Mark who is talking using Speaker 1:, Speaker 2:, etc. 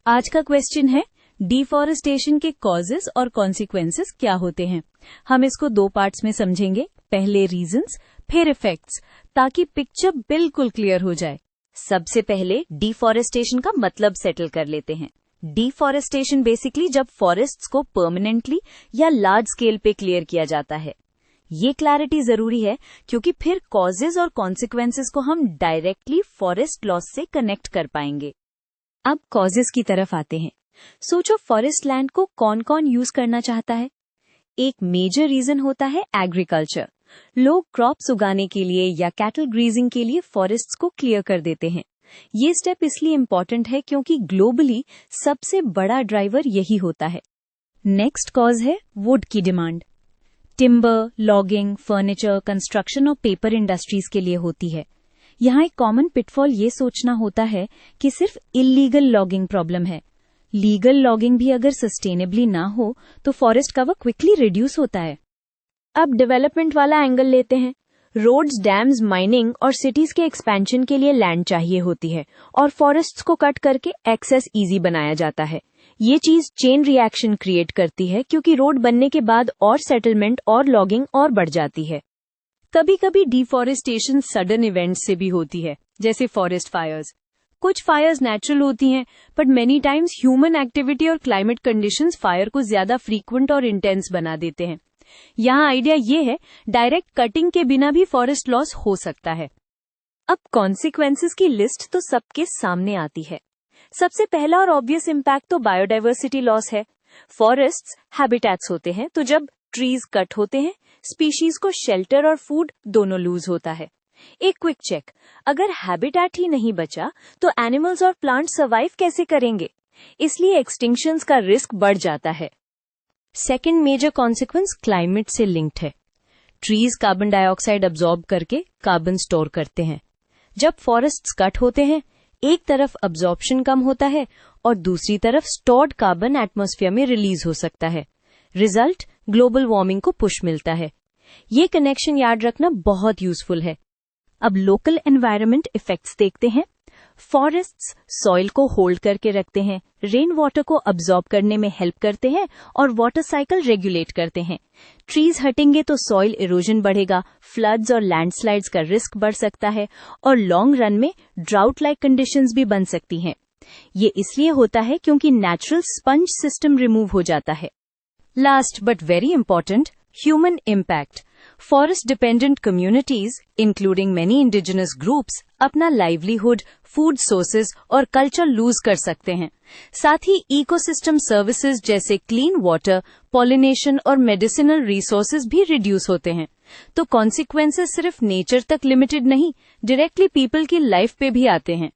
Speaker 1: आज का क्वेश्चन है, डिफॉरेस्टेशन के कॉजेस और कॉन्सिक्वेंसेस क्या होते हैं। हम इसको 2 पार्ट्स में समझेंगे, पहले रीजंस फिर इफेक्ट्स, ताकि पिक्चर बिल्कुल क्लियर हो जाए।
Speaker 2: सबसे पहले डिफॉरेस्टेशन का मतलब सेटल कर लेते हैं। डिफॉरेस्टेशन बेसिकली जब फॉरेस्ट्स को परमानेंटली या लार्ज स्केल पे क्लियर किया जाता है। ये क्लैरिटी जरूरी है क्योंकि फिर कॉजेज और कॉन्सिक्वेंसेस को हम डायरेक्टली फॉरेस्ट लॉस से कनेक्ट कर पाएंगे।
Speaker 1: अब कॉजेज की तरफ आते हैं। सोचो फॉरेस्ट लैंड को कौन कौन यूज करना चाहता है। एक मेजर रीजन होता है एग्रीकल्चर। लोग क्रॉप्स उगाने के लिए या कैटल ग्रीजिंग के लिए फॉरेस्ट्स को क्लियर कर देते हैं। ये स्टेप इसलिए इम्पोर्टेंट है क्योंकि ग्लोबली सबसे बड़ा ड्राइवर यही होता है। नेक्स्ट कॉज है वुड की demand. Timber, logging, furniture, construction और पेपर इंडस्ट्रीज के लिए होती है। यहाँ एक कॉमन पिटफॉल ये सोचना होता है कि सिर्फ इलीगल लॉगिंग प्रॉब्लम है। लीगल लॉगिंग भी अगर सस्टेनेबली ना हो तो फॉरेस्ट कवर क्विकली रिड्यूस होता है।
Speaker 2: अब डेवलपमेंट वाला एंगल लेते हैं। रोड्स, डैम्स, माइनिंग और सिटीज के एक्सपेंशन के लिए लैंड चाहिए होती है और फॉरेस्ट्स को कट करके एक्सेस इजी बनाया जाता है। ये चीज चेन रिएक्शन क्रिएट करती है क्योंकि रोड बनने के बाद और सेटलमेंट और लॉगिंग और बढ़ जाती है।
Speaker 1: कभी कभी डिफॉरेस्टेशन सडन इवेंट्स से भी होती है, जैसे फॉरेस्ट फायर्स। कुछ फायर्स नेचुरल होती हैं, but many times human activity और क्लाइमेट कंडीशंस फायर को ज्यादा फ्रीक्वेंट और इंटेंस बना देते हैं। यहाँ आइडिया ये है, डायरेक्ट कटिंग के बिना भी फॉरेस्ट लॉस हो सकता है।
Speaker 2: अब कॉन्सिक्वेंसेस की लिस्ट तो सबके सामने आती है। सबसे पहला और ऑब्वियस इम्पैक्ट तो बायोडाइवर्सिटी लॉस है। फॉरेस्ट्स हैबिटेट्स होते हैं, तो जब ट्रीज कट होते हैं, स्पीशीज को शेल्टर और फूड दोनों लूज होता है। एक क्विक चेक, अगर हैबिटेट ही नहीं बचा तो एनिमल्स और प्लांट सर्वाइव कैसे करेंगे? इसलिए एक्सटिंक्शंस का रिस्क बढ़ जाता है।
Speaker 1: सेकेंड मेजर कॉन्सिक्वेंस क्लाइमेट से लिंक्ड है। ट्रीज कार्बन डाइऑक्साइड अब्सॉर्ब करके कार्बन स्टोर करते हैं। जब फॉरेस्ट्स कट होते हैं, एक तरफ अब्सॉर्प्शन कम होता है और दूसरी तरफ स्टोर्ड कार्बन एटमॉस्फेयर में रिलीज हो सकता है। रिजल्ट, ग्लोबल वार्मिंग को पुश मिलता है। ये कनेक्शन याद रखना बहुत यूजफुल है। अब लोकल एनवायरनमेंट इफेक्ट्स देखते हैं। फॉरेस्ट्स सॉइल को होल्ड करके रखते हैं, रेन वाटर को अब्सॉर्ब करने में हेल्प करते हैं और वाटर साइकिल रेगुलेट करते हैं। ट्रीज हटेंगे तो सॉइल इरोजन बढ़ेगा, फ्लड्स और लैंडस्लाइड्स का रिस्क बढ़ सकता है और लॉन्ग रन में ड्राउट लाइक कंडीशंस भी बन सकती हैं। ये इसलिए होता है क्योंकि नेचुरल स्पंज सिस्टम रिमूव हो जाता है। Last but very important, human impact. Forest dependent communities including many indigenous groups अपना लाइवलीहुड, फूड सोर्सेज और कल्चर लूज कर सकते हैं। साथ ही इकोसिस्टम सर्विसेज जैसे क्लीन वाटर, पॉलिनेशन और मेडिसिनल रिसोर्सेज भी रिड्यूस होते हैं। तो कॉन्सिक्वेंसेस सिर्फ नेचर तक लिमिटेड नहीं, डायरेक्टली पीपल की लाइफ पे भी आते हैं।